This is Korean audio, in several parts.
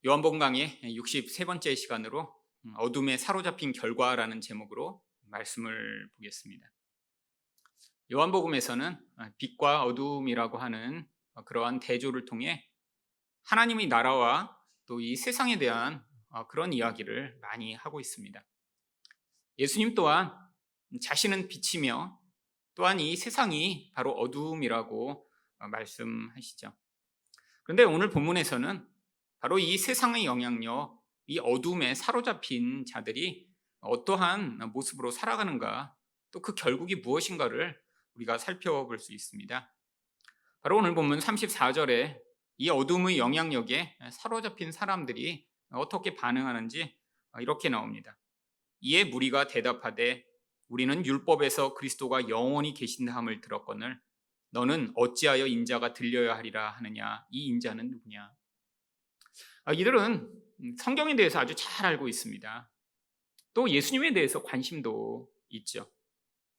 요한복음 강의 63번째 시간으로 어둠에 사로잡힌 결과라는 제목으로 말씀을 보겠습니다. 요한복음에서는 빛과 어둠이라고 하는 그러한 대조를 통해 하나님의 나라와 또 이 세상에 대한 그런 이야기를 많이 하고 있습니다. 예수님 또한 자신은 빛이며 또한 이 세상이 바로 어둠이라고 말씀하시죠. 그런데 오늘 본문에서는 바로 이 세상의 영향력, 이 어둠에 사로잡힌 자들이 어떠한 모습으로 살아가는가, 또 그 결국이 무엇인가를 우리가 살펴볼 수 있습니다. 바로 오늘 본문 34절에 이 어둠의 영향력에 사로잡힌 사람들이 어떻게 반응하는지 이렇게 나옵니다. 이에 무리가 대답하되 우리는 율법에서 그리스도가 영원히 계신다함을 들었거늘 너는 어찌하여 인자가 들려야 하리라 하느냐. 이 인자는 누구냐? 이들은 성경에 대해서 아주 잘 알고 있습니다. 또 예수님에 대해서 관심도 있죠.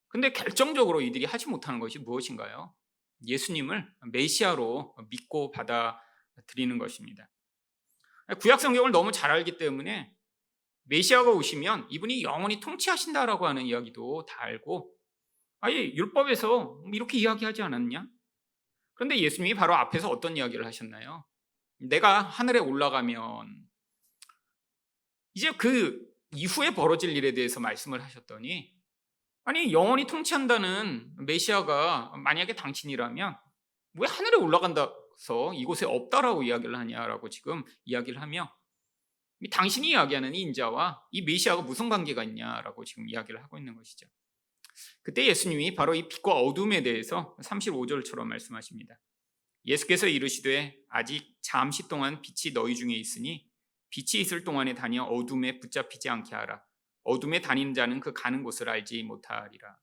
근데 결정적으로 이들이 하지 못하는 것이 무엇인가요? 예수님을 메시아로 믿고 받아들이는 것입니다. 구약 성경을 너무 잘 알기 때문에 메시아가 오시면 이분이 영원히 통치하신다라고 하는 이야기도 다 알고, 아예 율법에서 이렇게 이야기하지 않았냐? 그런데 예수님이 바로 앞에서 어떤 이야기를 하셨나요? 내가 하늘에 올라가면, 이제 그 이후에 벌어질 일에 대해서 말씀을 하셨더니, 아니 영원히 통치한다는 메시아가 만약에 당신이라면 왜 하늘에 올라간다서 이곳에 없다라고 이야기를 하냐라고 지금 이야기를 하며, 당신이 이야기하는 이 인자와 이 메시아가 무슨 관계가 있냐라고 지금 이야기를 하고 있는 것이죠. 그때 예수님이 바로 이 빛과 어둠에 대해서 35절처럼 말씀하십니다. 예수께서 이르시되 아직 잠시 동안 빛이 너희 중에 있으니 빛이 있을 동안에 다녀 어둠에 붙잡히지 않게 하라. 어둠에 다니는 자는 그 가는 곳을 알지 못하리라.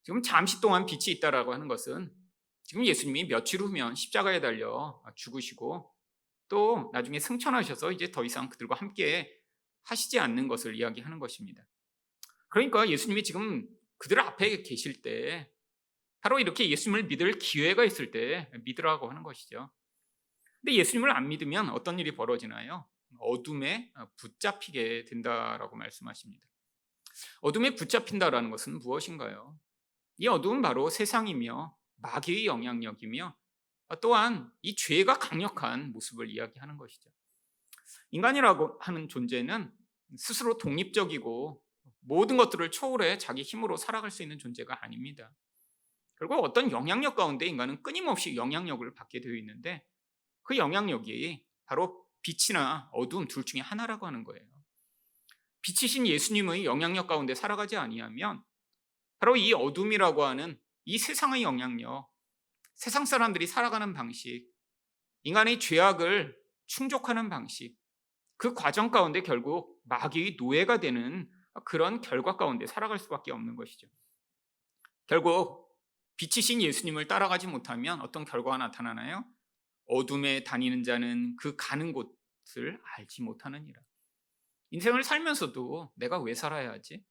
지금 잠시 동안 빛이 있다라고 하는 것은 지금 예수님이 며칠 후면 십자가에 달려 죽으시고 또 나중에 승천하셔서 이제 더 이상 그들과 함께 하시지 않는 것을 이야기하는 것입니다. 그러니까 예수님이 지금 그들 앞에 계실 때 바로 이렇게 예수님을 믿을 기회가 있을 때 믿으라고 하는 것이죠. 근데 예수님을 안 믿으면 어떤 일이 벌어지나요? 어둠에 붙잡히게 된다라고 말씀하십니다. 어둠에 붙잡힌다라는 것은 무엇인가요? 이 어둠은 바로 세상이며 마귀의 영향력이며 또한 이 죄가 강력한 모습을 이야기하는 것이죠. 인간이라고 하는 존재는 스스로 독립적이고 모든 것들을 초월해 자기 힘으로 살아갈 수 있는 존재가 아닙니다. 결국 어떤 영향력 가운데 인간은 끊임없이 영향력을 받게 되어 있는데, 그 영향력이 바로 빛이나 어둠 둘 중에 하나라고 하는 거예요. 빛이신 예수님의 영향력 가운데 살아가지 아니하면 바로 이 어둠이라고 하는 이 세상의 영향력, 세상 사람들이 살아가는 방식, 인간의 죄악을 충족하는 방식, 그 과정 가운데 결국 마귀의 노예가 되는 그런 결과 가운데 살아갈 수밖에 없는 것이죠. 결국 빛이신 예수님을 따라가지 못하면 어떤 결과가 나타나나요? 어둠에 다니는 자는 그 가는 곳을 알지 못하느니라. 인생을 살면서도 내가 왜 살아야 하지?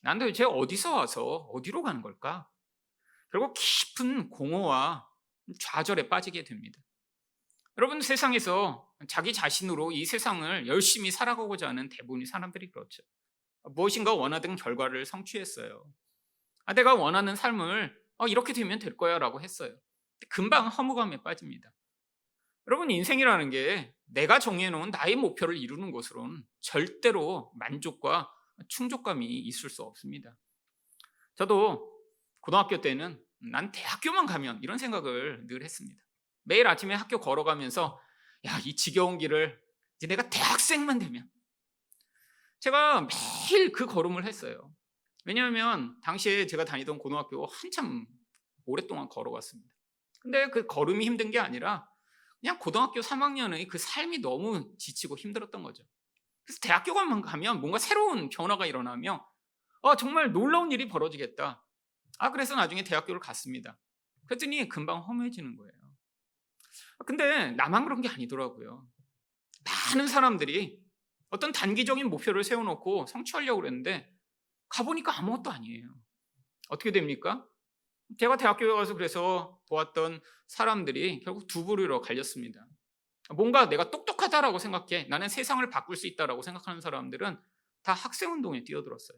난 도대체 어디서 와서 어디로 가는 걸까? 결국 깊은 공허와 좌절에 빠지게 됩니다. 여러분, 세상에서 자기 자신으로 이 세상을 열심히 살아가고자 하는 대부분의 사람들이 그렇죠. 무엇인가 원하던 결과를 성취했어요. 내가 원하는 삶을 이렇게 되면 될 거야 라고 했어요. 금방 허무감에 빠집니다. 여러분, 인생이라는 게 내가 정해놓은 나의 목표를 이루는 것으로는 절대로 만족과 충족감이 있을 수 없습니다. 저도 고등학교 때는 난 대학교만 가면 이런 생각을 늘 했습니다. 매일 아침에 학교 걸어가면서 이 지겨운 길을 이제 내가 대학생만 되면, 제가 매일 그 걸음을 했어요. 왜냐하면 당시에 제가 다니던 고등학교 한참 오랫동안 걸어갔습니다. 근데 그 걸음이 힘든 게 아니라 그냥 고등학교 3학년의 그 삶이 너무 지치고 힘들었던 거죠. 그래서 대학교만 가면 뭔가 새로운 변화가 일어나며 정말 놀라운 일이 벌어지겠다. 그래서 나중에 대학교를 갔습니다. 그랬더니 금방 허무해지는 거예요. 근데 나만 그런 게 아니더라고요. 많은 사람들이 어떤 단기적인 목표를 세워놓고 성취하려고 그랬는데 가보니까 아무것도 아니에요. 어떻게 됩니까? 제가 대학교에 가서 그래서 보았던 사람들이 결국 두 부류로 갈렸습니다. 뭔가 내가 똑똑하다라고 생각해, 나는 세상을 바꿀 수 있다라고 생각하는 사람들은 다 학생운동에 뛰어들었어요.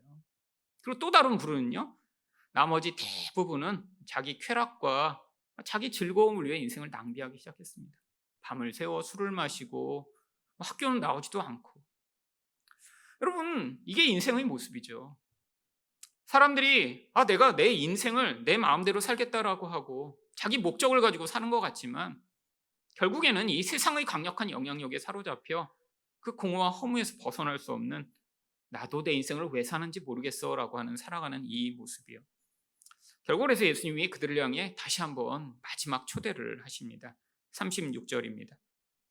그리고 또 다른 부류는요, 나머지 대부분은 자기 쾌락과 자기 즐거움을 위해 인생을 낭비하기 시작했습니다. 밤을 새워 술을 마시고 학교는 나오지도 않고. 여러분, 이게 인생의 모습이죠. 사람들이 내가 내 인생을 내 마음대로 살겠다라고 하고 자기 목적을 가지고 사는 것 같지만 결국에는 이 세상의 강력한 영향력에 사로잡혀 그 공허와 허무에서 벗어날 수 없는, 나도 내 인생을 왜 사는지 모르겠어라고 하는 살아가는 이 모습이요. 결국 그래서 예수님이 그들을 향해 다시 한번 마지막 초대를 하십니다. 36절입니다.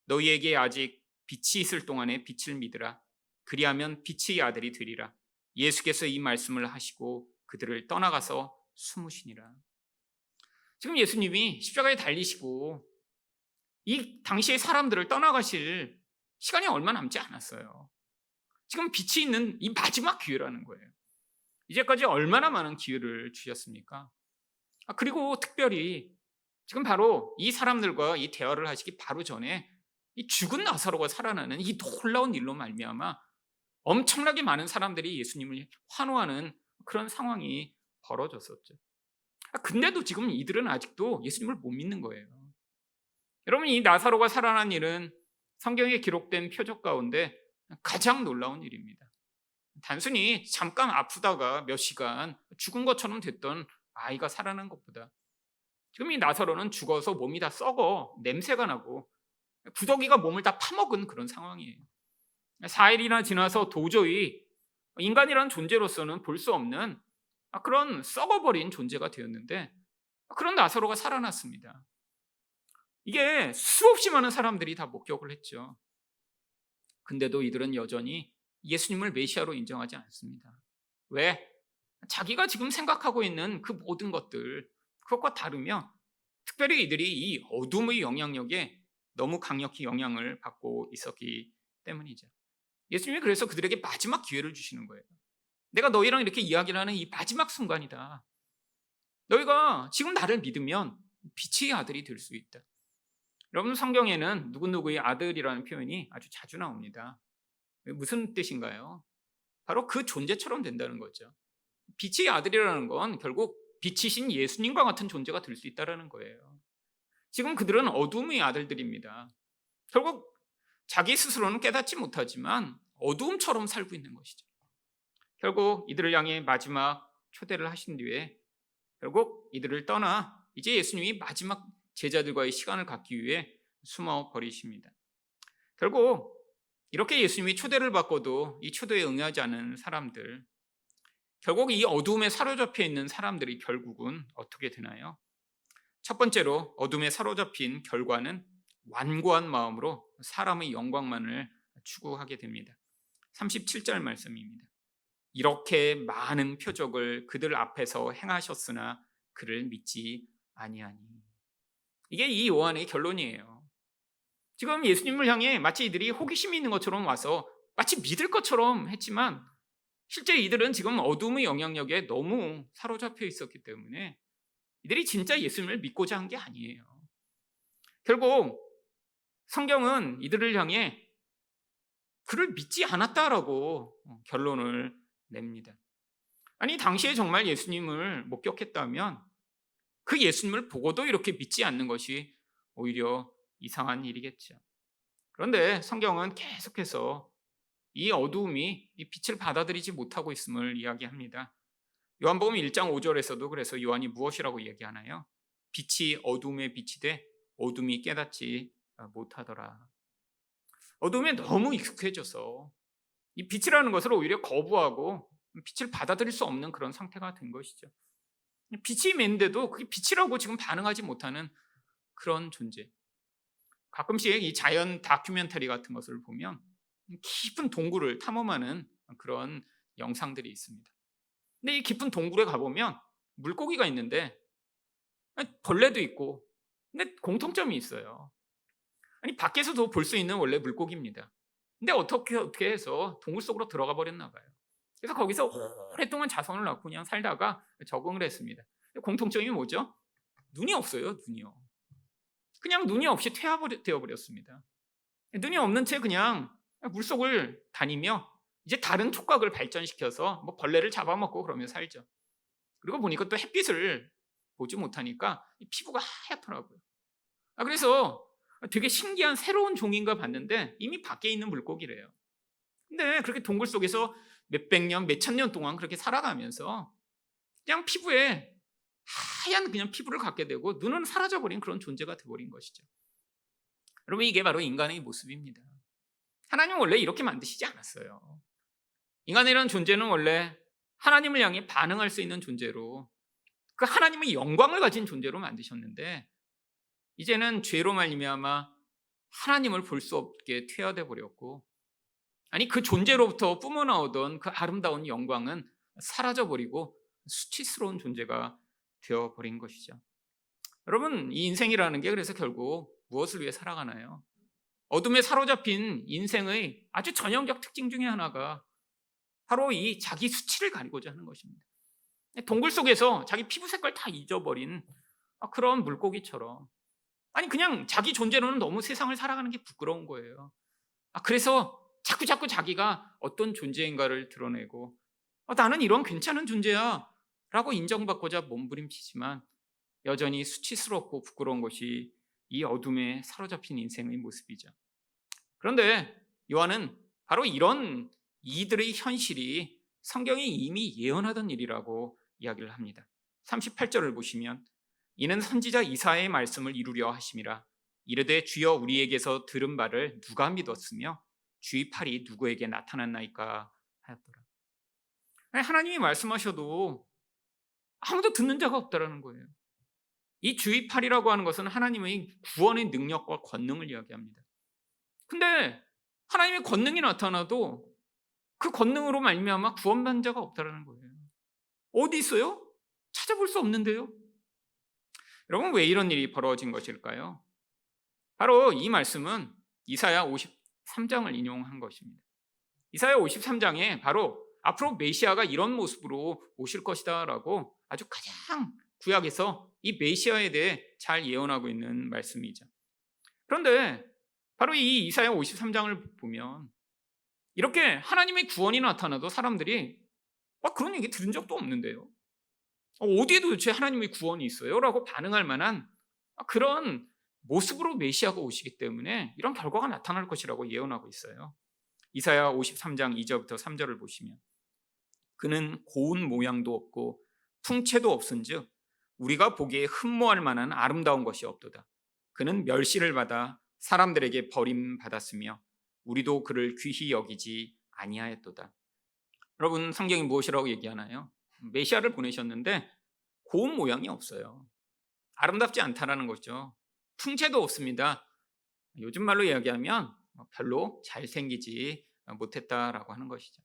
너희에게 아직 빛이 있을 동안에 빛을 믿으라. 그리하면 빛의 아들이 되리라. 예수께서 이 말씀을 하시고 그들을 떠나가서 숨으시니라. 지금 예수님이 십자가에 달리시고 이 당시의 사람들을 떠나가실 시간이 얼마 남지 않았어요. 지금 빛이 있는 이 마지막 기회라는 거예요. 이제까지 얼마나 많은 기회를 주셨습니까? 그리고 특별히 지금 바로 이 사람들과 이 대화를 하시기 바로 전에 이 죽은 나사로가 살아나는 이 놀라운 일로 말미암아 엄청나게 많은 사람들이 예수님을 환호하는 그런 상황이 벌어졌었죠. 근데도 지금 이들은 아직도 예수님을 못 믿는 거예요. 여러분, 이 나사로가 살아난 일은 성경에 기록된 표적 가운데 가장 놀라운 일입니다. 단순히 잠깐 아프다가 몇 시간 죽은 것처럼 됐던 아이가 살아난 것보다 지금 이 나사로는 죽어서 몸이 다 썩어 냄새가 나고 구더기가 몸을 다 파먹은 그런 상황이에요. 4일이나 지나서 도저히 인간이라는 존재로서는 볼 수 없는 그런 썩어버린 존재가 되었는데 그런 나사로가 살아났습니다. 이게 수없이 많은 사람들이 다 목격을 했죠. 근데도 이들은 여전히 예수님을 메시아로 인정하지 않습니다. 왜? 자기가 지금 생각하고 있는 그 모든 것들, 그것과 다르며 특별히 이들이 이 어둠의 영향력에 너무 강력히 영향을 받고 있었기 때문이죠. 예수님이 그래서 그들에게 마지막 기회를 주시는 거예요. 내가 너희랑 이렇게 이야기를 하는 이 마지막 순간이다. 너희가 지금 나를 믿으면 빛의 아들이 될 수 있다. 여러분, 성경에는 누구누구의 아들이라는 표현이 아주 자주 나옵니다. 무슨 뜻인가요? 바로 그 존재처럼 된다는 거죠. 빛의 아들이라는 건 결국 빛이신 예수님과 같은 존재가 될 수 있다는 거예요. 지금 그들은 어둠의 아들들입니다. 결국 자기 스스로는 깨닫지 못하지만 어두움처럼 살고 있는 것이죠. 결국 이들을 향해 마지막 초대를 하신 뒤에 결국 이들을 떠나 이제 예수님이 마지막 제자들과의 시간을 갖기 위해 숨어 버리십니다. 결국 이렇게 예수님이 초대를 받고도 이 초대에 응하지 않은 사람들, 결국 이 어두움에 사로잡혀 있는 사람들이 결국은 어떻게 되나요? 첫 번째로 어둠에 사로잡힌 결과는 완고한 마음으로 사람의 영광만을 추구하게 됩니다. 37절 말씀입니다. 이렇게 많은 표적을 그들 앞에서 행하셨으나 그를 믿지 아니하니. 이게 이 요한의 결론이에요. 지금 예수님을 향해 마치 이들이 호기심이 있는 것처럼 와서 마치 믿을 것처럼 했지만 실제 이들은 지금 어둠의 영향력에 너무 사로잡혀 있었기 때문에 이들이 진짜 예수님을 믿고자 한 게 아니에요. 결국 성경은 이들을 향해 그를 믿지 않았다라고 결론을 냅니다. 아니, 당시에 정말 예수님을 목격했다면 그 예수님을 보고도 이렇게 믿지 않는 것이 오히려 이상한 일이겠죠. 그런데 성경은 계속해서 이 어두움이 이 빛을 받아들이지 못하고 있음을 이야기합니다. 요한복음 1장 5절에서도 그래서 요한이 무엇이라고 얘기하나요? 빛이 어둠에 빛이 돼 어둠이 깨닫지 못하더라. 어둠에 너무 익숙해져서 이 빛이라는 것을 오히려 거부하고 빛을 받아들일 수 없는 그런 상태가 된 것이죠. 빛이 있는데도 그게 빛이라고 지금 반응하지 못하는 그런 존재. 가끔씩 이 자연 다큐멘터리 같은 것을 보면 깊은 동굴을 탐험하는 그런 영상들이 있습니다. 근데 이 깊은 동굴에 가보면 물고기가 있는데 벌레도 있고, 근데 공통점이 있어요. 아니, 밖에서도 볼 수 있는 원래 물고기입니다. 근데 어떻게 해서 동굴 속으로 들어가 버렸나 봐요. 그래서 거기서 오랫동안 자손을 낳고 그냥 살다가 적응을 했습니다. 공통점이 뭐죠? 눈이 없어요. 눈이요. 그냥 눈이 없이 퇴화되어 버렸습니다. 눈이 없는 채 그냥 물속을 다니며 이제 다른 촉각을 발전시켜서 뭐 벌레를 잡아먹고 그러며 살죠. 그리고 보니까 또 햇빛을 보지 못하니까 이 피부가 하얗더라고요. 그래서 되게 신기한 새로운 종인가 봤는데 이미 밖에 있는 물고기래요. 근데 그렇게 동굴 속에서 몇백 년, 몇천 년 동안 그렇게 살아가면서 그냥 피부에 하얀 그냥 피부를 갖게 되고 눈은 사라져버린 그런 존재가 돼버린 것이죠. 여러분, 이게 바로 인간의 모습입니다. 하나님은 원래 이렇게 만드시지 않았어요. 인간이라는 존재는 원래 하나님을 향해 반응할 수 있는 존재로, 그 하나님의 영광을 가진 존재로 만드셨는데 이제는 죄로 말미암아 하나님을 볼 수 없게 퇴화돼 버렸고, 아니 그 존재로부터 뿜어나오던 그 아름다운 영광은 사라져 버리고 수치스러운 존재가 되어 버린 것이죠. 여러분, 이 인생이라는 게 그래서 결국 무엇을 위해 살아가나요? 어둠에 사로잡힌 인생의 아주 전형적 특징 중에 하나가 바로 이 자기 수치를 가리고자 하는 것입니다. 동굴 속에서 자기 피부 색깔 다 잊어버린 그런 물고기처럼, 아니 그냥 자기 존재로는 너무 세상을 살아가는 게 부끄러운 거예요. 그래서 자꾸 자기가 어떤 존재인가를 드러내고 나는 이런 괜찮은 존재야 라고 인정받고자 몸부림치지만 여전히 수치스럽고 부끄러운 것이 이 어둠에 사로잡힌 인생의 모습이죠. 그런데 요한은 바로 이런 이들의 현실이 성경이 이미 예언하던 일이라고 이야기를 합니다. 38절을 보시면 이는 선지자 이사야의 말씀을 이루려 하심이라. 이르되 주여 우리에게서 들은 바를 누가 믿었으며 주의 팔이 누구에게 나타났나이까 하였더라. 하나님이 말씀하셔도 아무도 듣는 자가 없다라는 거예요. 이 주의 팔이라고 하는 것은 하나님의 구원의 능력과 권능을 이야기합니다. 근데 하나님의 권능이 나타나도 그 권능으로 말미암아 구원받는 자가 없다라는 거예요. 어디 있어요? 찾아볼 수 없는데요. 여러분, 왜 이런 일이 벌어진 것일까요? 바로 이 말씀은 이사야 53장을 인용한 것입니다. 이사야 53장에 바로 앞으로 메시아가 이런 모습으로 오실 것이다 라고 아주 가장 구약에서 이 메시아에 대해 잘 예언하고 있는 말씀이죠. 그런데 바로 이 이사야 53장을 보면 이렇게 하나님의 구원이 나타나도 사람들이 그런 얘기 들은 적도 없는데요. 어디에 도대체 하나님의 구원이 있어요? 라고 반응할 만한 그런 모습으로 메시아가 오시기 때문에 이런 결과가 나타날 것이라고 예언하고 있어요. 이사야 53장 2절부터 3절을 보시면 그는 고운 모양도 없고 풍채도 없은즉 우리가 보기에 흠모할 만한 아름다운 것이 없도다. 그는 멸시를 받아 사람들에게 버림받았으며 우리도 그를 귀히 여기지 아니하였도다. 여러분, 성경이 무엇이라고 얘기하나요? 메시아를 보내셨는데 고운 모양이 없어요. 아름답지 않다라는 거죠. 풍채도 없습니다. 요즘 말로 이야기하면 별로 잘생기지 못했다라고 하는 것이죠.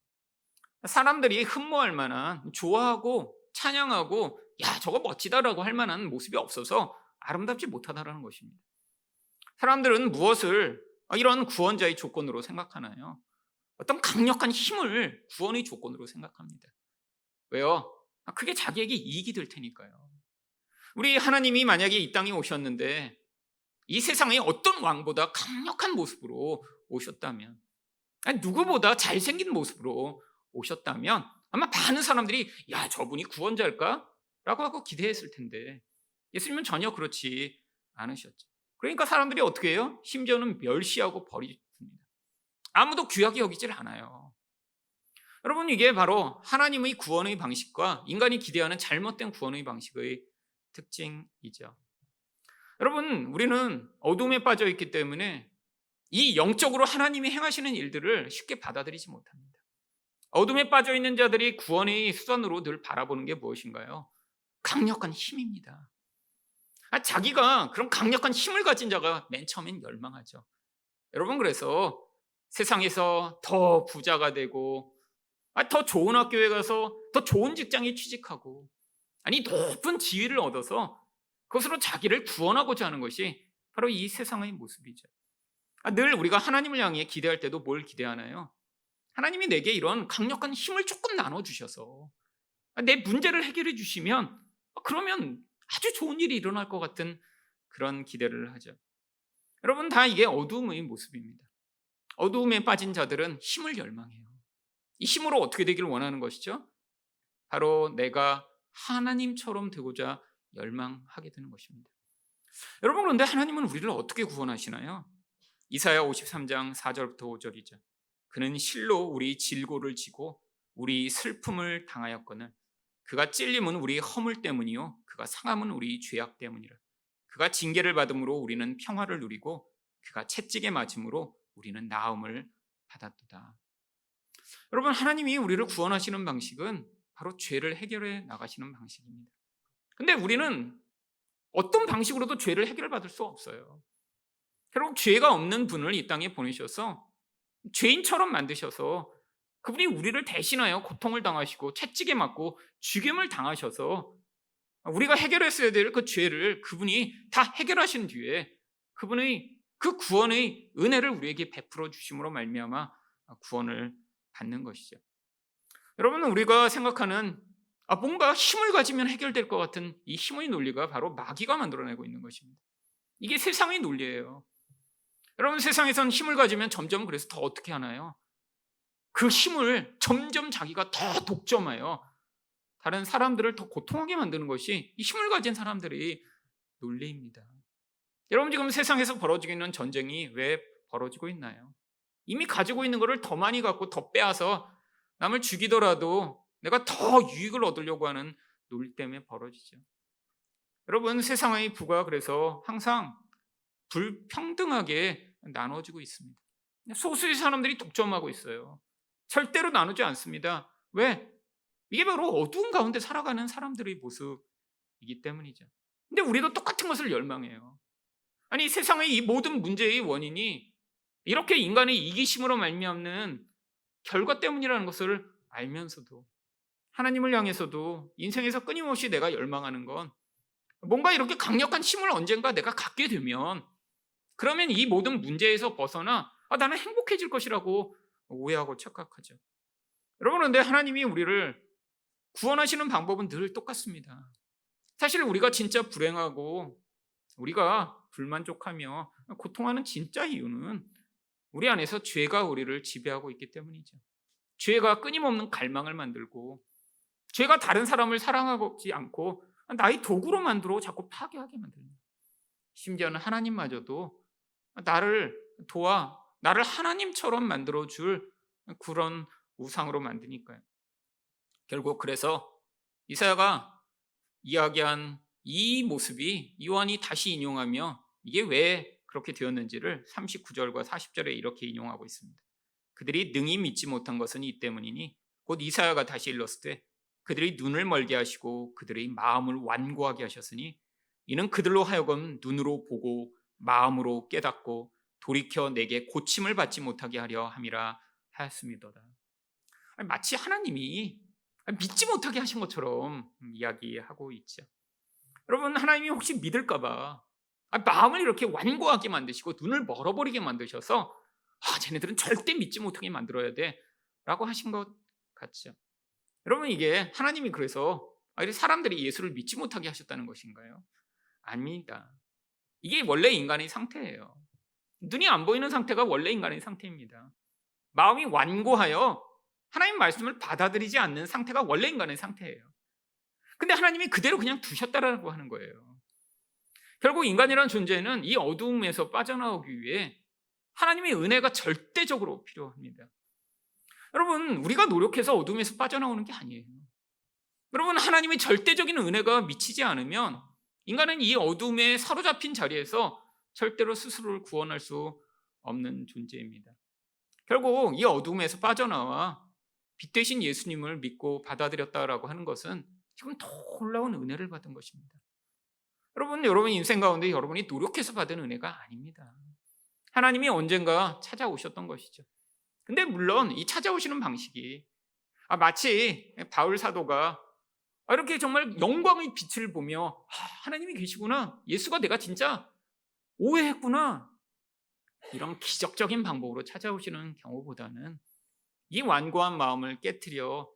사람들이 흠모할 만한, 좋아하고 찬양하고 야 저거 멋지다라고 할 만한 모습이 없어서 아름답지 못하다라는 것입니다. 사람들은 무엇을 이런 구원자의 조건으로 생각하나요? 어떤 강력한 힘을 구원의 조건으로 생각합니다. 왜요? 그게 자기에게 이익이 될 테니까요. 우리 하나님이 만약에 이 땅에 오셨는데 이 세상의 어떤 왕보다 강력한 모습으로 오셨다면, 누구보다 잘생긴 모습으로 오셨다면 아마 많은 사람들이 야 저분이 구원자일까? 라고 하고 기대했을 텐데 예수님은 전혀 그렇지 않으셨죠. 그러니까 사람들이 어떻게 해요? 심지어는 멸시하고 버립니다. 아무도 귀하게 여기질 않아요. 여러분, 이게 바로 하나님의 구원의 방식과 인간이 기대하는 잘못된 구원의 방식의 특징이죠. 여러분, 우리는 어둠에 빠져 있기 때문에 이 영적으로 하나님이 행하시는 일들을 쉽게 받아들이지 못합니다. 어둠에 빠져 있는 자들이 구원의 수단으로 늘 바라보는 게 무엇인가요? 강력한 힘입니다. 자기가 그런 강력한 힘을 가진 자가 맨 처음엔 열망하죠. 여러분, 그래서 세상에서 더 부자가 되고 더 좋은 학교에 가서 더 좋은 직장에 취직하고 높은 지위를 얻어서 그것으로 자기를 구원하고자 하는 것이 바로 이 세상의 모습이죠. 늘 우리가 하나님을 향해 기대할 때도 뭘 기대하나요? 하나님이 내게 이런 강력한 힘을 조금 나눠주셔서 내 문제를 해결해 주시면 그러면 아주 좋은 일이 일어날 것 같은 그런 기대를 하죠. 여러분, 다 이게 어둠의 모습입니다. 어두움에 빠진 자들은 힘을 열망해요. 이 힘으로 어떻게 되기를 원하는 것이죠? 바로 내가 하나님처럼 되고자 열망하게 되는 것입니다. 여러분, 그런데 하나님은 우리를 어떻게 구원하시나요? 이사야 53장 4절부터 5절이죠. 그는 실로 우리 질고를 지고 우리 슬픔을 당하였거늘 그가 찔림은 우리 허물 때문이요 그가 상함은 우리 죄악 때문이라. 그가 징계를 받음으로 우리는 평화를 누리고 그가 채찍에 맞음으로 우리는 나음을 받았도다. 여러분, 하나님이 우리를 구원하시는 방식은 바로 죄를 해결해 나가시는 방식입니다. 근데 우리는 어떤 방식으로도 죄를 해결받을 수 없어요. 결국 죄가 없는 분을 이 땅에 보내셔서 죄인처럼 만드셔서 그분이 우리를 대신하여 고통을 당하시고 채찍에 맞고 죽임을 당하셔서 우리가 해결했어야 될 그 죄를 그분이 다 해결하신 뒤에 그분의 그 구원의 은혜를 우리에게 베풀어 주심으로 말미암아 구원을 받는 것이죠. 여러분, 우리가 생각하는 뭔가 힘을 가지면 해결될 것 같은 이 힘의 논리가 바로 마귀가 만들어내고 있는 것입니다. 이게 세상의 논리예요. 여러분, 세상에선 힘을 가지면 점점 그래서 더 어떻게 하나요? 그 힘을 점점 자기가 더 독점하여 다른 사람들을 더 고통하게 만드는 것이 이 힘을 가진 사람들의 논리입니다. 여러분, 지금 세상에서 벌어지고 있는 전쟁이 왜 벌어지고 있나요? 이미 가지고 있는 것을 더 많이 갖고 더 빼앗아 남을 죽이더라도 내가 더 유익을 얻으려고 하는 논리 때문에 벌어지죠. 여러분, 세상의 부가 그래서 항상 불평등하게 나눠지고 있습니다. 소수의 사람들이 독점하고 있어요. 절대로 나누지 않습니다. 왜? 이게 바로 어두운 가운데 살아가는 사람들의 모습이기 때문이죠. 근데 우리도 똑같은 것을 열망해요. 아니, 세상의 이 모든 문제의 원인이 이렇게 인간의 이기심으로 말미암는 결과 때문이라는 것을 알면서도 하나님을 향해서도 인생에서 끊임없이 내가 열망하는 건 뭔가 이렇게 강력한 힘을 언젠가 내가 갖게 되면 그러면 이 모든 문제에서 벗어나 나는 행복해질 것이라고 오해하고 착각하죠. 여러분, 그런데 하나님이 우리를 구원하시는 방법은 늘 똑같습니다. 사실 우리가 진짜 불행하고 우리가 불만족하며 고통하는 진짜 이유는 우리 안에서 죄가 우리를 지배하고 있기 때문이죠. 죄가 끊임없는 갈망을 만들고 죄가 다른 사람을 사랑하지 않고 나의 도구로 만들어 자꾸 파괴하게 만듭니다. 심지어는 하나님마저도 나를 도와 나를 하나님처럼 만들어줄 그런 우상으로 만드니까요. 결국 그래서 이사야가 이야기한 이 모습이 요한이 다시 인용하며 이게 왜 그렇게 되었는지를 39절과 40절에 이렇게 인용하고 있습니다. 그들이 능히 믿지 못한 것은 이 때문이니 곧 이사야가 다시 일렀을 때 그들이 눈을 멀게 하시고 그들의 마음을 완고하게 하셨으니 이는 그들로 하여금 눈으로 보고 마음으로 깨닫고 돌이켜 내게 고침을 받지 못하게 하려 함이라 하였음이도다. 마치 하나님이 믿지 못하게 하신 것처럼 이야기하고 있죠. 여러분, 하나님이 혹시 믿을까 봐 마음을 이렇게 완고하게 만드시고 눈을 멀어버리게 만드셔서 쟤네들은 절대 믿지 못하게 만들어야 돼 라고 하신 것 같죠. 여러분, 이게 하나님이 그래서 사람들이 예수를 믿지 못하게 하셨다는 것인가요? 아닙니다. 이게 원래 인간의 상태예요. 눈이 안 보이는 상태가 원래 인간의 상태입니다. 마음이 완고하여 하나님 말씀을 받아들이지 않는 상태가 원래 인간의 상태예요. 근데 하나님이 그대로 그냥 두셨다라고 하는 거예요. 결국 인간이라는 존재는 이 어두움에서 빠져나오기 위해 하나님의 은혜가 절대적으로 필요합니다. 여러분, 우리가 노력해서 어둠에서 빠져나오는 게 아니에요. 여러분, 하나님의 절대적인 은혜가 미치지 않으면 인간은 이 어둠에 사로잡힌 자리에서 절대로 스스로를 구원할 수 없는 존재입니다. 결국 이 어둠에서 빠져나와 빛 대신 예수님을 믿고 받아들였다라고 하는 것은 지금 놀라운 은혜를 받은 것입니다. 여러분 인생 가운데 여러분이 노력해서 받은 은혜가 아닙니다. 하나님이 언젠가 찾아오셨던 것이죠. 근데 물론 이 찾아오시는 방식이 마치 바울 사도가 이렇게 정말 영광의 빛을 보며 하나님이 계시구나, 예수가 내가 진짜 오해했구나, 이런 기적적인 방법으로 찾아오시는 경우보다는 이 완고한 마음을 깨트려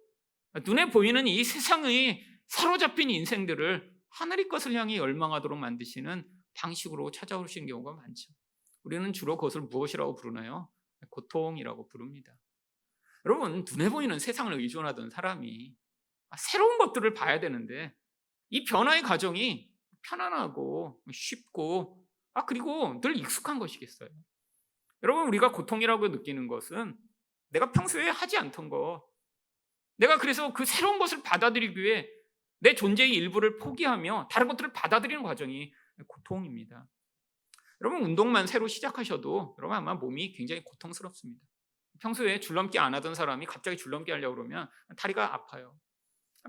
눈에 보이는 이 세상의 사로잡힌 인생들을 하늘의 것을 향해 열망하도록 만드시는 방식으로 찾아오시는 경우가 많죠. 우리는 주로 그것을 무엇이라고 부르나요? 고통이라고 부릅니다. 여러분, 눈에 보이는 세상을 의존하던 사람이 새로운 것들을 봐야 되는데 이 변화의 과정이 편안하고 쉽고 그리고 늘 익숙한 것이겠어요? 여러분, 우리가 고통이라고 느끼는 것은 내가 평소에 하지 않던 것, 내가 그래서 그 새로운 것을 받아들이기 위해 내 존재의 일부를 포기하며 다른 것들을 받아들이는 과정이 고통입니다. 여러분, 운동만 새로 시작하셔도 여러분 아마 몸이 굉장히 고통스럽습니다. 평소에 줄넘기 안 하던 사람이 갑자기 줄넘기 하려고 그러면 다리가 아파요.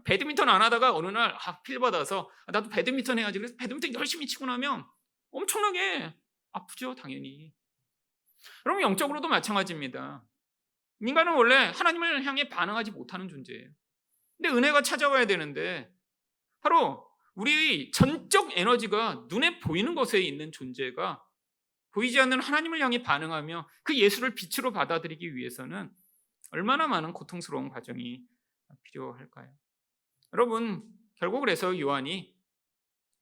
배드민턴 안 하다가 어느 날 필 받아서 나도 배드민턴 해야지, 그래서 배드민턴 열심히 치고 나면 엄청나게 아프죠, 당연히. 여러분, 영적으로도 마찬가지입니다. 인간은 원래 하나님을 향해 반응하지 못하는 존재예요. 근데 은혜가 찾아와야 되는데 바로 우리 전적 에너지가 눈에 보이는 것에 있는 존재가 보이지 않는 하나님을 향해 반응하며 그 예수를 빛으로 받아들이기 위해서는 얼마나 많은 고통스러운 과정이 필요할까요? 여러분, 결국 그래서 요한이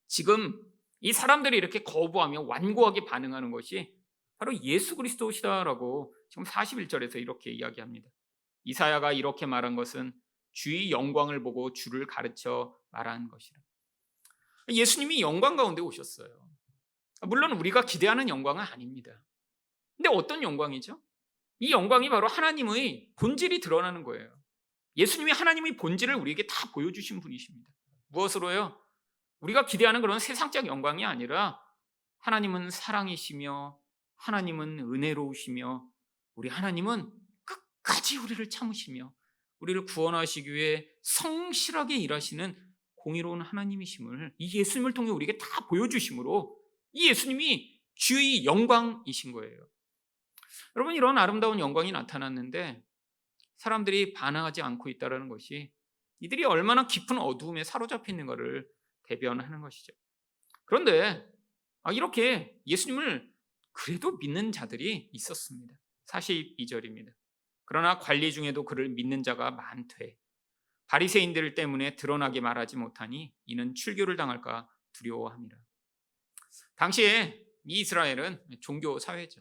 지금 이 사람들이 이렇게 거부하며 완고하게 반응하는 것이 바로 예수 그리스도시다라고 지금 41절에서 이렇게 이야기합니다. 이사야가 이렇게 말한 것은 주의 영광을 보고 주를 가르쳐 말한 것이라. 예수님이 영광 가운데 오셨어요. 물론 우리가 기대하는 영광은 아닙니다. 근데 어떤 영광이죠? 이 영광이 바로 하나님의 본질이 드러나는 거예요. 예수님이 하나님의 본질을 우리에게 다 보여주신 분이십니다. 무엇으로요? 우리가 기대하는 그런 세상적 영광이 아니라 하나님은 사랑이시며 하나님은 은혜로우시며 우리 하나님은 끝까지 우리를 참으시며 우리를 구원하시기 위해 성실하게 일하시는 공의로운 하나님이심을 이 예수님을 통해 우리에게 다 보여주심으로 이 예수님이 주의 영광이신 거예요. 여러분, 이런 아름다운 영광이 나타났는데 사람들이 반응하지 않고 있다는 것이 이들이 얼마나 깊은 어두움에 사로잡혀 있는 것을 대변하는 것이죠. 그런데 이렇게 예수님을 그래도 믿는 자들이 있었습니다. 42절입니다. 그러나 관리 중에도 그를 믿는 자가 많되 바리새인들 때문에 드러나게 말하지 못하니 이는 출교를 당할까 두려워합니다. 당시에 이 이스라엘은 종교 사회죠.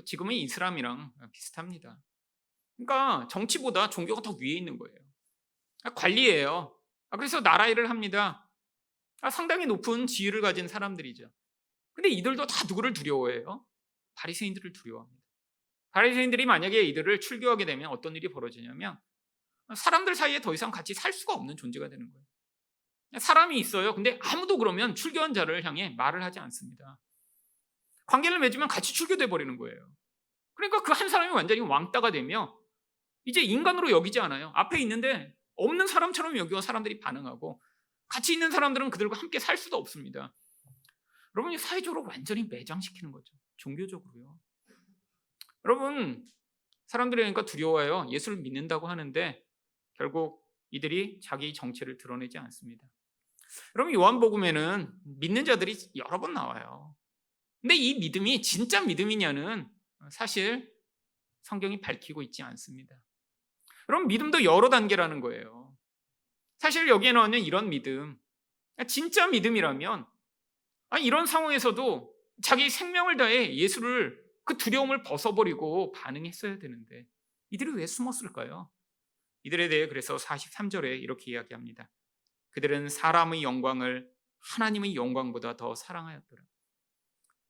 지금의 이슬람이랑 비슷합니다. 그러니까 정치보다 종교가 더 위에 있는 거예요. 관리예요. 그래서 나라 일을 합니다. 상당히 높은 지위를 가진 사람들이죠. 근데 이들도 다 누구를 두려워해요? 바리새인들을 두려워합니다. 바리새인들이 만약에 이들을 출교하게 되면 어떤 일이 벌어지냐면 사람들 사이에 더 이상 같이 살 수가 없는 존재가 되는 거예요. 사람이 있어요. 근데 아무도 그러면 출교한 자를 향해 말을 하지 않습니다. 관계를 맺으면 같이 출교돼 버리는 거예요. 그러니까 그 한 사람이 완전히 왕따가 되며 이제 인간으로 여기지 않아요. 앞에 있는데 없는 사람처럼 여기와 사람들이 반응하고 같이 있는 사람들은 그들과 함께 살 수도 없습니다. 여러분이 사회적으로 완전히 매장시키는 거죠. 종교적으로요. 여러분, 사람들이 그러니까 두려워해요. 예수를 믿는다고 하는데 결국 이들이 자기 정체를 드러내지 않습니다. 여러분, 요한복음에는 믿는 자들이 여러 번 나와요. 근데 이 믿음이 진짜 믿음이냐는 사실 성경이 밝히고 있지 않습니다. 여러분, 믿음도 여러 단계라는 거예요. 사실 여기에 나오는 이런 믿음, 진짜 믿음이라면 이런 상황에서도 자기 생명을 다해 예수를 그 두려움을 벗어버리고 반응했어야 되는데 이들이 왜 숨었을까요? 이들에 대해 그래서 43절에 이렇게 이야기합니다. 그들은 사람의 영광을 하나님의 영광보다 더 사랑하였더라.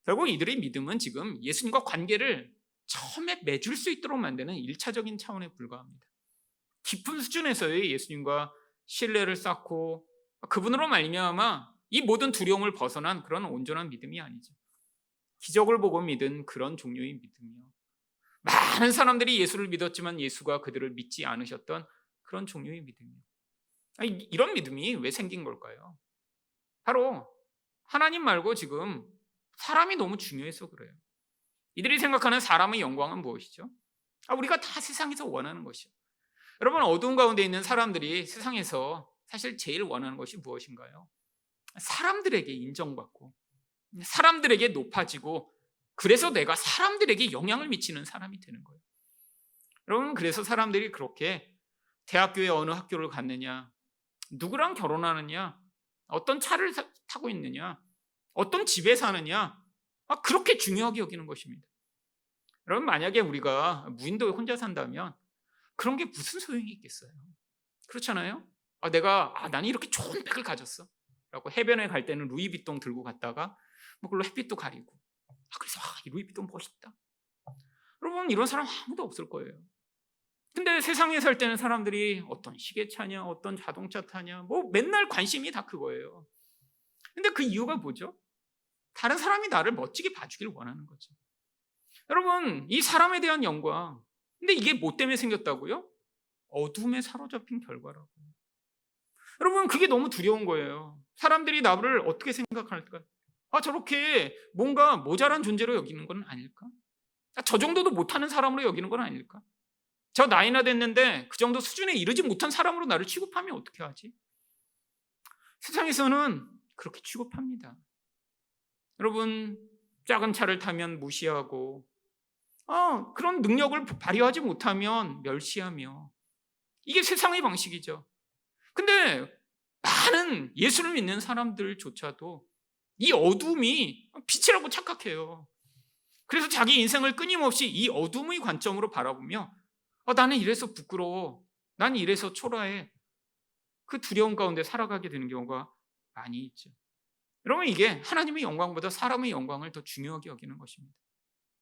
결국 이들의 믿음은 지금 예수님과 관계를 처음에 맺을 수 있도록 만드는 1차적인 차원에 불과합니다. 깊은 수준에서의 예수님과 신뢰를 쌓고 그분으로 말미암아 이 모든 두려움을 벗어난 그런 온전한 믿음이 아니죠. 기적을 보고 믿은 그런 종류의 믿음이요. 많은 사람들이 예수를 믿었지만 예수가 그들을 믿지 않으셨던 그런 종류의 믿음이요. 이런 믿음이 왜 생긴 걸까요? 바로 하나님 말고 지금 사람이 너무 중요해서 그래요. 이들이 생각하는 사람의 영광은 무엇이죠? 우리가 다 세상에서 원하는 것이요. 여러분, 어두운 가운데 있는 사람들이 세상에서 사실 제일 원하는 것이 무엇인가요? 사람들에게 인정받고 사람들에게 높아지고 그래서 내가 사람들에게 영향을 미치는 사람이 되는 거예요. 여러분, 그래서 사람들이 그렇게 대학교에 어느 학교를 갔느냐, 누구랑 결혼하느냐, 어떤 차를 타고 있느냐, 어떤 집에 사느냐, 그렇게 중요하게 여기는 것입니다. 여러분, 만약에 우리가 무인도에 혼자 산다면 그런 게 무슨 소용이 있겠어요? 그렇잖아요? 나는 이렇게 좋은 백을 가졌어 라고 해변에 갈 때는 루이비통 들고 갔다가 뭐 그걸로 햇빛도 가리고, 그래서 이 루이비통 멋있다. 여러분, 이런 사람 아무도 없을 거예요. 근데 세상에 살 때는 사람들이 어떤 시계 차냐, 어떤 자동차 타냐, 뭐 맨날 관심이 다 그거예요. 근데 그 이유가 뭐죠? 다른 사람이 나를 멋지게 봐주길 원하는 거죠. 여러분, 이 사람에 대한 영광, 근데 이게 뭐 때문에 생겼다고요? 어둠에 사로잡힌 결과라고. 여러분, 그게 너무 두려운 거예요. 사람들이 나를 어떻게 생각할까? 저렇게 뭔가 모자란 존재로 여기는 건 아닐까? 저 정도도 못하는 사람으로 여기는 건 아닐까? 저 나이나 됐는데 그 정도 수준에 이르지 못한 사람으로 나를 취급하면 어떻게 하지? 세상에서는 그렇게 취급합니다. 여러분, 작은 차를 타면 무시하고, 그런 능력을 발휘하지 못하면 멸시하며, 이게 세상의 방식이죠. 근데 많은 예수를 믿는 사람들조차도 이 어둠이 빛이라고 착각해요. 그래서 자기 인생을 끊임없이 이 어둠의 관점으로 바라보며 나는 이래서 부끄러워, 난 이래서 초라해, 그 두려움 가운데 살아가게 되는 경우가 많이 있죠. 여러분, 이게 하나님의 영광보다 사람의 영광을 더 중요하게 여기는 것입니다.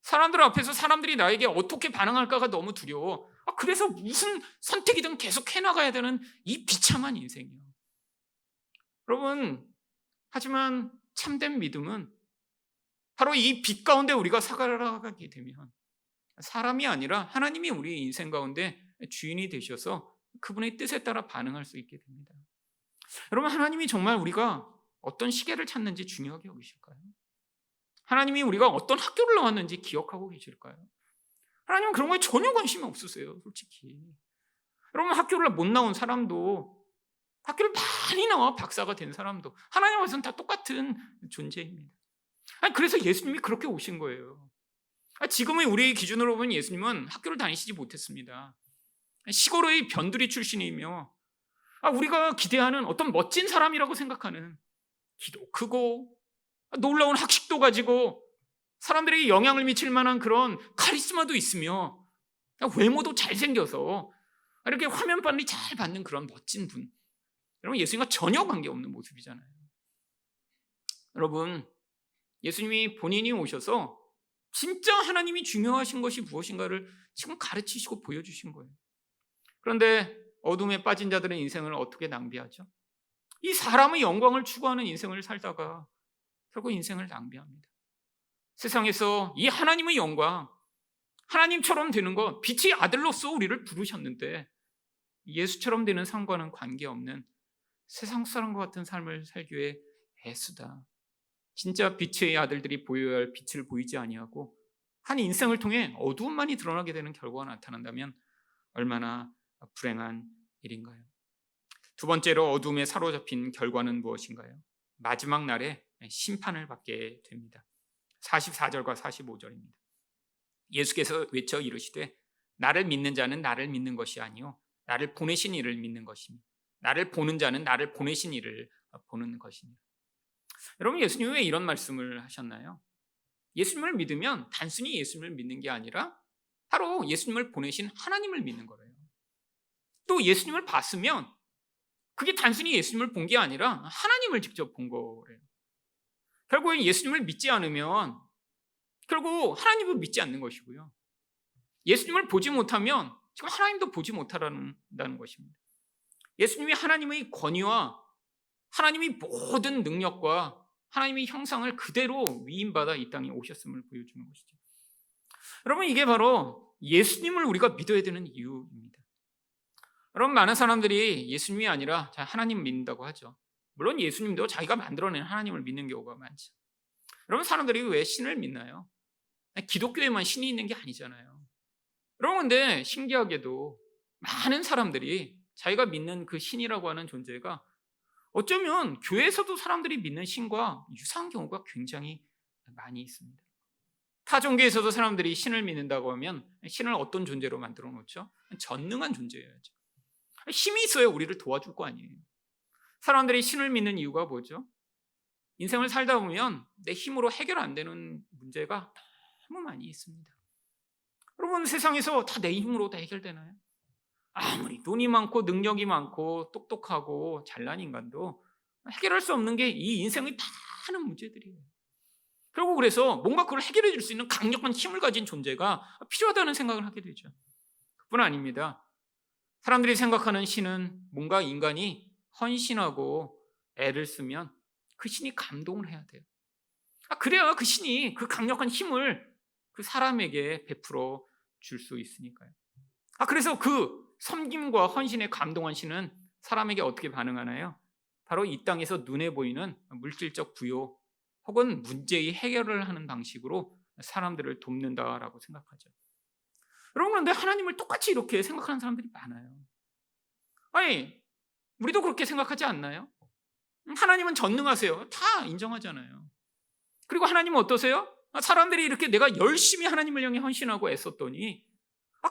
사람들 앞에서 사람들이 나에게 어떻게 반응할까가 너무 두려워. 그래서 무슨 선택이든 계속 해나가야 되는 이 비참한 인생이요. 여러분, 하지만 참된 믿음은 바로 이 빛 가운데 우리가 살아가게 되면 사람이 아니라 하나님이 우리 인생 가운데 주인이 되셔서 그분의 뜻에 따라 반응할 수 있게 됩니다. 여러분, 하나님이 정말 우리가 어떤 시계를 찾는지 중요하게 여기실까요? 하나님이 우리가 어떤 학교를 나왔는지 기억하고 계실까요? 하나님은 그런 거에 전혀 관심이 없으세요, 솔직히. 여러분, 학교를 못 나온 사람도, 학교를 많이 나와 박사가 된 사람도 하나님 앞에서는 다 똑같은 존재입니다. 그래서 예수님이 그렇게 오신 거예요. 지금의 우리의 기준으로 보면 예수님은 학교를 다니시지 못했습니다. 시골의 변두리 출신이며, 우리가 기대하는 어떤 멋진 사람이라고 생각하는, 키도 크고 놀라운 학식도 가지고 사람들에게 영향을 미칠 만한 그런 카리스마도 있으며 외모도 잘생겨서 이렇게 화면 관리 잘 받는 그런 멋진 분, 여러분, 예수님과 전혀 관계없는 모습이잖아요. 여러분, 예수님이 본인이 오셔서 진짜 하나님이 중요하신 것이 무엇인가를 지금 가르치시고 보여주신 거예요. 그런데 어둠에 빠진 자들의 인생을 어떻게 낭비하죠? 이 사람의 영광을 추구하는 인생을 살다가 결국 인생을 낭비합니다. 세상에서 이 하나님의 영광, 하나님처럼 되는 거, 빛의 아들로서 우리를 부르셨는데 예수처럼 되는 상과는 관계없는 세상 사람과 같은 삶을 살기 위해 애쓰다. 진짜 빛의 아들들이 보여야 할 빛을 보이지 아니하고 한 인생을 통해 어두움만이 드러나게 되는 결과가 나타난다면 얼마나 불행한 일인가요? 두 번째로 어둠에 사로잡힌 결과는 무엇인가요? 마지막 날에 심판을 받게 됩니다. 44절과 45절입니다. 예수께서 외쳐 이르시되 나를 믿는 자는 나를 믿는 것이 아니요 나를 보내신 이를 믿는 것이며 나를 보는 자는 나를 보내신 이를 보는 것이니. 여러분, 예수님이 왜 이런 말씀을 하셨나요? 예수님을 믿으면 단순히 예수님을 믿는 게 아니라 바로 예수님을 보내신 하나님을 믿는 거예요. 또 예수님을 봤으면 그게 단순히 예수님을 본 게 아니라 하나님을 직접 본 거예요. 결국엔 예수님을 믿지 않으면 결국 하나님을 믿지 않는 것이고요. 예수님을 보지 못하면 지금 하나님도 보지 못한다는 것입니다. 예수님이 하나님의 권위와 하나님의 모든 능력과 하나님의 형상을 그대로 위임받아 이 땅에 오셨음을 보여주는 것이죠. 여러분, 이게 바로 예수님을 우리가 믿어야 되는 이유입니다. 여러분, 많은 사람들이 예수님이 아니라 하나님 믿는다고 하죠. 물론 예수님도 자기가 만들어낸 하나님을 믿는 경우가 많죠. 여러분, 사람들이 왜 신을 믿나요? 기독교에만 신이 있는 게 아니잖아요. 여러분, 근데 신기하게도 많은 사람들이 자기가 믿는 그 신이라고 하는 존재가 어쩌면 교회에서도 사람들이 믿는 신과 유사한 경우가 굉장히 많이 있습니다. 타 종교에서도 사람들이 신을 믿는다고 하면 신을 어떤 존재로 만들어 놓죠? 전능한 존재여야죠. 힘이 있어야 우리를 도와줄 거 아니에요. 사람들이 신을 믿는 이유가 뭐죠? 인생을 살다 보면 내 힘으로 해결 안 되는 문제가 너무 많이 있습니다. 여러분, 세상에서 다 내 힘으로 다 해결되나요? 아무리 돈이 많고 능력이 많고 똑똑하고 잘난 인간도 해결할 수 없는 게 이 인생의 많은 문제들이에요. 결국 그래서 뭔가 그걸 해결해 줄 수 있는 강력한 힘을 가진 존재가 필요하다는 생각을 하게 되죠. 그뿐 아닙니다. 사람들이 생각하는 신은 뭔가 인간이 헌신하고 애를 쓰면 그 신이 감동을 해야 돼요. 그래야 그 신이 그 강력한 힘을 그 사람에게 베풀어 줄 수 있으니까요. 그래서 그 섬김과 헌신에 감동한 신은 사람에게 어떻게 반응하나요? 바로 이 땅에서 눈에 보이는 물질적 부요 혹은 문제의 해결을 하는 방식으로 사람들을 돕는다라고 생각하죠. 여러분, 그런데 하나님을 똑같이 이렇게 생각하는 사람들이 많아요. 아니, 우리도 그렇게 생각하지 않나요? 하나님은 전능하세요. 다 인정하잖아요. 그리고 하나님은 어떠세요? 사람들이 이렇게 내가 열심히 하나님을 향해 헌신하고 애썼더니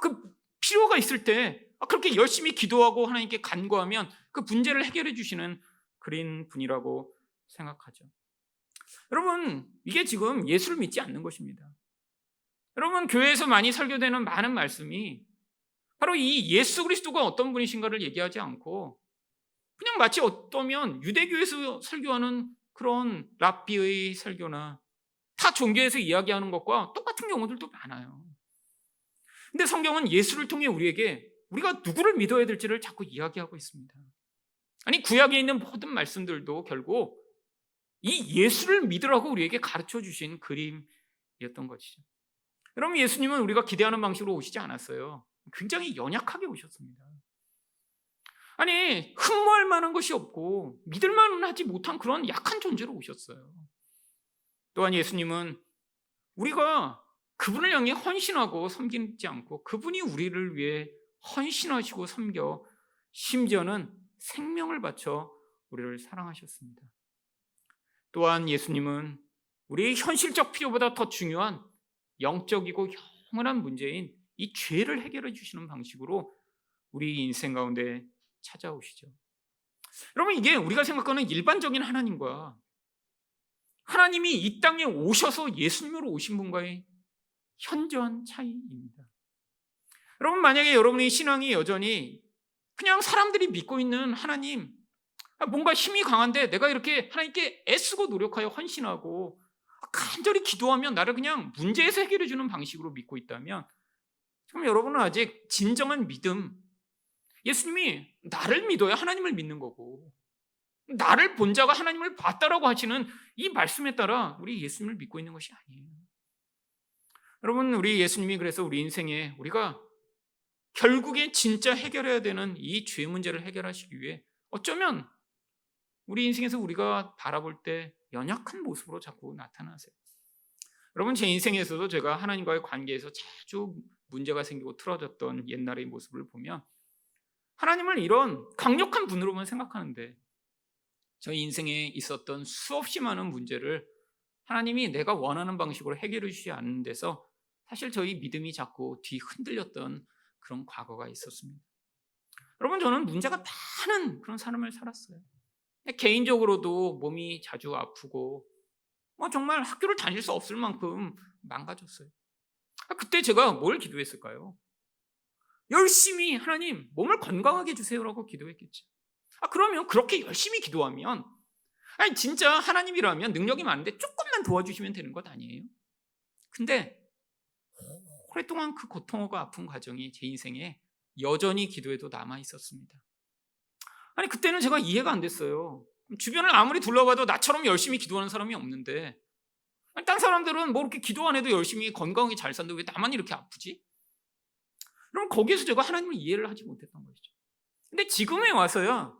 그 필요가 있을 때 그렇게 열심히 기도하고 하나님께 간구하면 그 문제를 해결해 주시는 그런 분이라고 생각하죠. 여러분, 이게 지금 예수를 믿지 않는 것입니다. 여러분, 교회에서 많이 설교되는 많은 말씀이 바로 이 예수 그리스도가 어떤 분이신가를 얘기하지 않고 그냥 마치 어떠면 유대교에서 설교하는 그런 랍비의 설교나 타 종교에서 이야기하는 것과 똑같은 경우들도 많아요. 근데 성경은 예수를 통해 우리에게 우리가 누구를 믿어야 될지를 자꾸 이야기하고 있습니다. 아니, 구약에 있는 모든 말씀들도 결국 이 예수를 믿으라고 우리에게 가르쳐 주신 그림이었던 것이죠. 여러분, 예수님은 우리가 기대하는 방식으로 오시지 않았어요. 굉장히 연약하게 오셨습니다. 아니, 흠모할 만한 것이 없고 믿을 만하지 못한 그런 약한 존재로 오셨어요. 또한 예수님은 우리가 그분을 향해 헌신하고 섬기지 않고 그분이 우리를 위해 헌신하시고 섬겨 심지어는 생명을 바쳐 우리를 사랑하셨습니다. 또한 예수님은 우리의 현실적 필요보다 더 중요한 영적이고 영원한 문제인 이 죄를 해결해 주시는 방식으로 우리 인생 가운데 찾아오시죠. 여러분, 이게 우리가 생각하는 일반적인 하나님과 하나님이 이 땅에 오셔서 예수님으로 오신 분과의 현저한 차이입니다. 여러분, 만약에 여러분의 신앙이 여전히 그냥 사람들이 믿고 있는 하나님, 뭔가 힘이 강한데 내가 이렇게 하나님께 애쓰고 노력하여 헌신하고 간절히 기도하면 나를 그냥 문제에서 해결해 주는 방식으로 믿고 있다면 그럼 여러분은 아직 진정한 믿음, 예수님이 나를 믿어야 하나님을 믿는 거고 나를 본 자가 하나님을 봤다라고 하시는 이 말씀에 따라 우리 예수님을 믿고 있는 것이 아니에요. 여러분, 우리 예수님이 그래서 우리 인생에 우리가 결국에 진짜 해결해야 되는 이 죄 문제를 해결하시기 위해 어쩌면 우리 인생에서 우리가 바라볼 때 연약한 모습으로 자꾸 나타나세요. 여러분, 제 인생에서도 제가 하나님과의 관계에서 자주 문제가 생기고 틀어졌던 옛날의 모습을 보면 하나님을 이런 강력한 분으로만 생각하는데 저희 인생에 있었던 수없이 많은 문제를 하나님이 내가 원하는 방식으로 해결해 주지 않는 데서 사실 저희 믿음이 자꾸 뒤흔들렸던 그런 과거가 있었습니다. 여러분, 저는 문제가 많은 그런 삶을 살았어요. 개인적으로도 몸이 자주 아프고 정말 학교를 다닐 수 없을 만큼 망가졌어요. 그때 제가 뭘 기도했을까요? 열심히 하나님 몸을 건강하게 해주세요라고 기도했겠지. 그러면 그렇게 열심히 기도하면 진짜 하나님이라면 능력이 많은데 조금만 도와주시면 되는 것 아니에요? 근데 오랫동안 그 고통하고 아픈 과정이 제 인생에 여전히 기도에도 남아 있었습니다. 그때는 제가 이해가 안 됐어요. 주변을 아무리 둘러봐도 나처럼 열심히 기도하는 사람이 없는데 딴 사람들은 뭐 이렇게 기도 안 해도 열심히 건강하게 잘 사는데 왜 나만 이렇게 아프지? 그럼 거기에서 제가 하나님을 이해를 하지 못했던 것이죠. 근데 지금에 와서야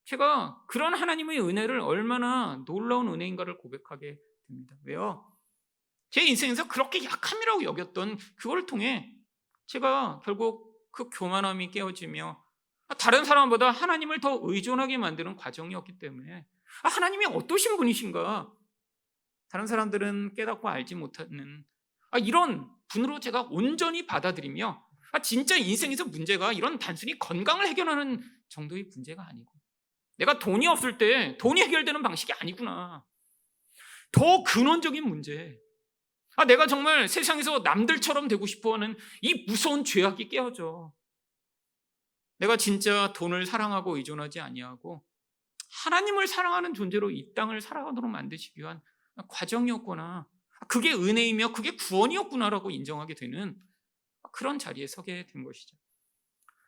제가 그런 하나님의 은혜를 얼마나 놀라운 은혜인가를 고백하게 됩니다. 왜요? 제 인생에서 그렇게 약함이라고 여겼던 그걸 통해 제가 결국 그 교만함이 깨어지며 다른 사람보다 하나님을 더 의존하게 만드는 과정이었기 때문에 하나님이 어떠신 분이신가 다른 사람들은 깨닫고 알지 못하는 이런 분으로 제가 온전히 받아들이며 진짜 인생에서 문제가 이런 단순히 건강을 해결하는 정도의 문제가 아니고 내가 돈이 없을 때 돈이 해결되는 방식이 아니구나, 더 근원적인 문제, 내가 정말 세상에서 남들처럼 되고 싶어하는 이 무서운 죄악이 깨어져. 내가 진짜 돈을 사랑하고 의존하지 아니하고 하나님을 사랑하는 존재로 이 땅을 살아가도록 만드시기 위한 과정이었구나. 그게 은혜이며 그게 구원이었구나라고 인정하게 되는 그런 자리에 서게 된 것이죠.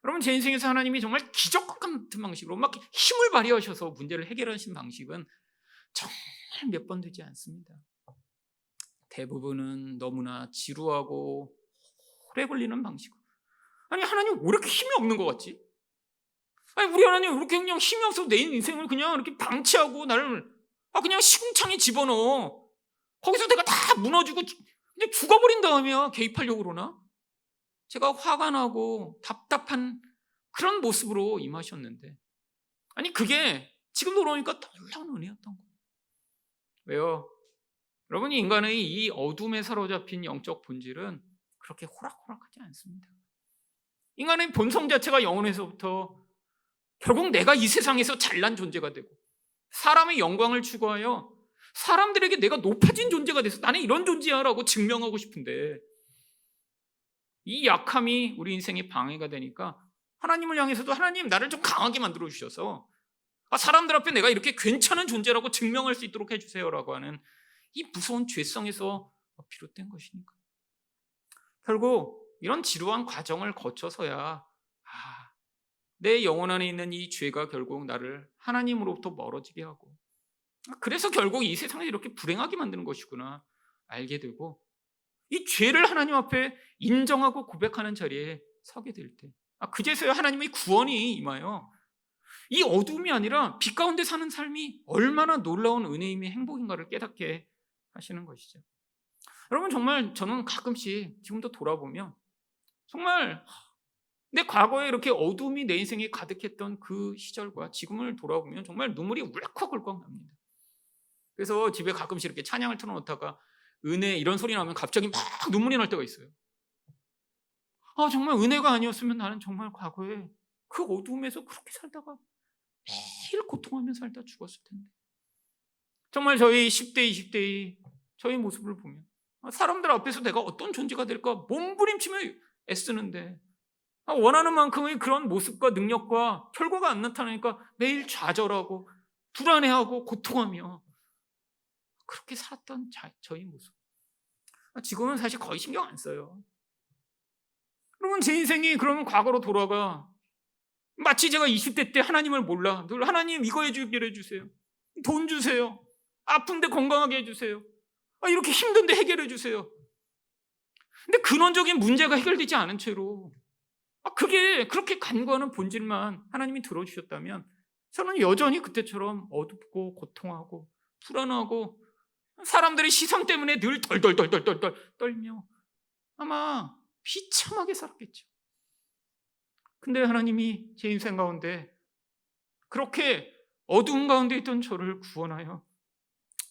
여러분, 제 인생에서 하나님이 정말 기적 같은 방식으로 막 힘을 발휘하셔서 문제를 해결하신 방식은 정말 몇 번 되지 않습니다. 대부분은 너무나 지루하고 오래 걸리는 방식으로. 아니, 하나님 왜 이렇게 힘이 없는 것 같지? 아니, 우리 하나님 왜 이렇게 그냥 힘이 없어서 내 인생을 그냥 이렇게 방치하고 나를 그냥 시궁창에 집어넣어. 거기서 내가 다 무너지고 그냥 죽어버린 다음에야 개입하려고 그러나? 제가 화가 나고 답답한 그런 모습으로 임하셨는데, 아니 그게 지금 돌아오니까 놀라운 은혜였던 거예요. 왜요? 여러분이 인간의 이 어둠에 사로잡힌 영적 본질은 그렇게 호락호락하지 않습니다. 인간의 본성 자체가 영혼에서부터 결국 내가 이 세상에서 잘난 존재가 되고 사람의 영광을 추구하여 사람들에게 내가 높아진 존재가 돼서 나는 이런 존재야 라고 증명하고 싶은데, 이 약함이 우리 인생의 방해가 되니까 하나님을 향해서도 하나님 나를 좀 강하게 만들어 주셔서 사람들 앞에 내가 이렇게 괜찮은 존재라고 증명할 수 있도록 해주세요 라고 하는 이 무서운 죄성에서 비롯된 것이니까. 결국 이런 지루한 과정을 거쳐서야 내 영혼 안에 있는 이 죄가 결국 나를 하나님으로부터 멀어지게 하고, 그래서 결국 이 세상을 이렇게 불행하게 만드는 것이구나 알게 되고, 이 죄를 하나님 앞에 인정하고 고백하는 자리에 서게 될 때, 그제서야 하나님의 구원이 임하여 이 어둠이 아니라 빛 가운데 사는 삶이 얼마나 놀라운 은혜임의 행복인가를 깨닫게 하시는 것이죠. 여러분, 정말 저는 가끔씩 지금도 돌아보면 정말 내 과거에 이렇게 어둠이 내 인생에 가득했던 그 시절과 지금을 돌아보면 정말 눈물이 울컥울컥 납니다. 그래서 집에 가끔씩 이렇게 찬양을 틀어놓다가 은혜 이런 소리 나면 갑자기 막 눈물이 날 때가 있어요. 정말 은혜가 아니었으면 나는 정말 과거에 그 어둠에서 그렇게 살다가 매일 고통하며 살다 죽었을 텐데. 정말 저희 10대, 20대의 저희 모습을 보면 사람들 앞에서 내가 어떤 존재가 될까 몸부림치며 애쓰는데 원하는 만큼의 그런 모습과 능력과 결과가 안 나타나니까 매일 좌절하고 불안해하고 고통하며 그렇게 살았던 저희 모습. 지금은 사실 거의 신경 안 써요. 여러분, 제 인생이 그러면 과거로 돌아가 마치 제가 20대 때 하나님을 몰라 늘 하나님 이거 해주기를 해주세요, 돈 주세요, 아픈데 건강하게 해주세요, 이렇게 힘든데 해결해 주세요. 근데 근원적인 문제가 해결되지 않은 채로 그게 그렇게 간구하는 본질만 하나님이 들어주셨다면 저는 여전히 그때처럼 어둡고 고통하고 불안하고 사람들의 시선 때문에 늘 덜덜덜덜덜 떨며 아마 비참하게 살았겠죠. 근데 하나님이 제 인생 가운데 그렇게 어두운 가운데 있던 저를 구원하여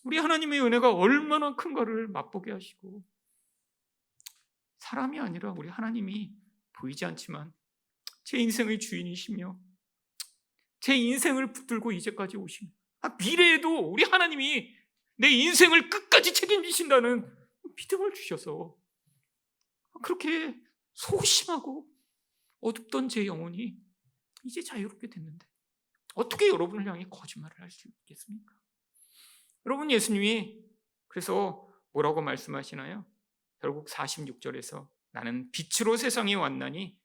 우리 하나님의 은혜가 얼마나 큰가를 맛보게 하시고, 사람이 아니라 우리 하나님이 보이지 않지만 제 인생의 주인이시며 제 인생을 붙들고 이제까지 오신 미래에도 우리 하나님이 내 인생을 끝까지 책임지신다는 믿음을 주셔서 그렇게 소심하고 어둡던 제 영혼이 이제 자유롭게 됐는데 어떻게 여러분을 향해 거짓말을 할 수 있겠습니까? 여러분, 예수님이 그래서 뭐라고 말씀하시나요? 결국 46절에서 나는 빛으로 세상에 왔나니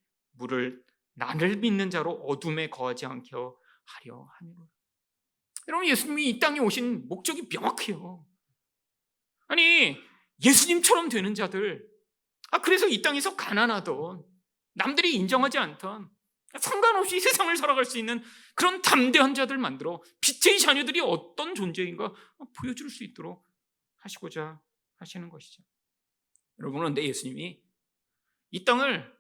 나를 믿는 자로 어둠에 거하지 않게 하려 함이로라. 여러분, 예수님이 이 땅에 오신 목적이 명확해요. 아니, 예수님처럼 되는 자들, 그래서 이 땅에서 가난하던 남들이 인정하지 않던 상관없이 세상을 살아갈 수 있는 그런 담대한 자들 만들어 빛의 자녀들이 어떤 존재인가 보여줄 수 있도록 하시고자 하시는 것이죠. 여러분, 그런데 예수님이 이 땅을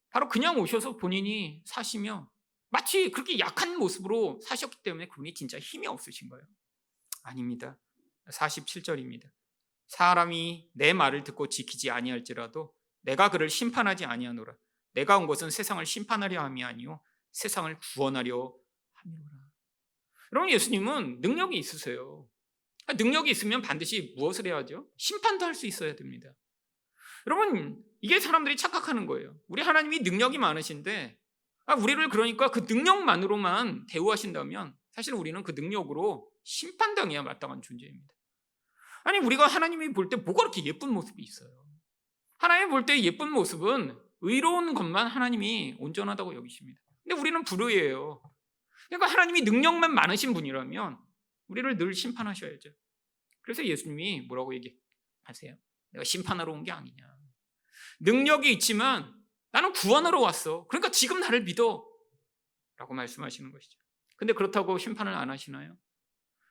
바로 그냥 오셔서 본인이 사시며 마치 그렇게 약한 모습으로 사셨기 때문에 그분이 진짜 힘이 없으신 거예요? 아닙니다. 47절입니다. 사람이 내 말을 듣고 지키지 아니할지라도 내가 그를 심판하지 아니하노라. 내가 온 것은 세상을 심판하려 함이 아니요 세상을 구원하려 함이로라. 여러분, 예수님은 능력이 있으세요. 능력이 있으면 반드시 무엇을 해야죠? 심판도 할 수 있어야 됩니다. 여러분, 이게 사람들이 착각하는 거예요. 우리 하나님이 능력이 많으신데 우리를 그러니까 그 능력만으로만 대우하신다면 사실 우리는 그 능력으로 심판당해야 마땅한 존재입니다. 아니, 우리가 하나님이 볼 때 뭐가 그렇게 예쁜 모습이 있어요? 하나님이 볼 때 예쁜 모습은 의로운 것만 하나님이 온전하다고 여기십니다. 근데 우리는 불의해요. 그러니까 하나님이 능력만 많으신 분이라면 우리를 늘 심판하셔야죠. 그래서 예수님이 뭐라고 얘기하세요? 내가 심판하러 온 게 아니냐. 능력이 있지만 나는 구원하러 왔어. 그러니까 지금 나를 믿어. 라고 말씀하시는 것이죠. 근데 그렇다고 심판을 안 하시나요?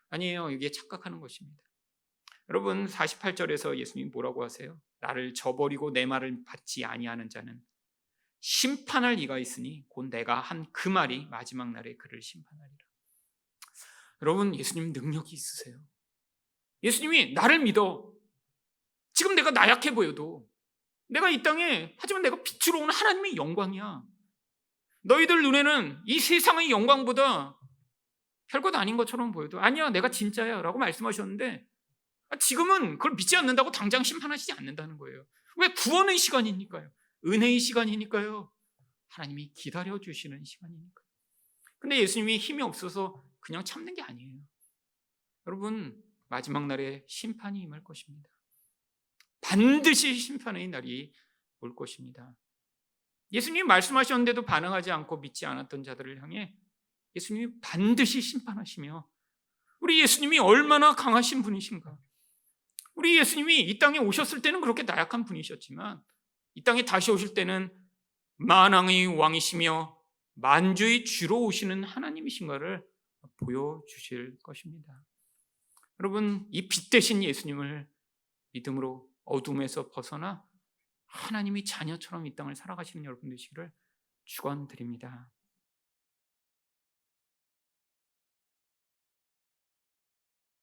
아니에요. 이게 착각하는 것입니다. 여러분, 48절에서 예수님이 뭐라고 하세요? 나를 저버리고 내 말을 받지 아니하는 자는 심판할 이가 있으니 곧 내가 한 그 말이 마지막 날에 그를 심판하리라. 여러분, 예수님 능력이 있으세요. 예수님이 나를 믿어. 지금 내가 나약해 보여도 내가 이 땅에, 하지만 내가 빛으로 온 하나님의 영광이야. 너희들 눈에는 이 세상의 영광보다 별것 아닌 것처럼 보여도 아니야, 내가 진짜야 라고 말씀하셨는데 지금은 그걸 믿지 않는다고 당장 심판하시지 않는다는 거예요. 왜? 구원의 시간이니까요. 은혜의 시간이니까요. 하나님이 기다려주시는 시간이니까요. 근데 예수님이 힘이 없어서 그냥 참는 게 아니에요. 여러분, 마지막 날에 심판이 임할 것입니다. 반드시 심판의 날이 올 것입니다. 예수님이 말씀하셨는데도 반응하지 않고 믿지 않았던 자들을 향해 예수님이 반드시 심판하시며, 우리 예수님이 얼마나 강하신 분이신가. 우리 예수님이 이 땅에 오셨을 때는 그렇게 나약한 분이셨지만 이 땅에 다시 오실 때는 만왕의 왕이시며 만주의 주로 오시는 하나님이신가를 보여주실 것입니다. 여러분, 이 빛 대신 예수님을 믿음으로 어둠에서 벗어나 하나님의 자녀처럼 이 땅을 살아가시는 여러분 되시기를 축원드립니다.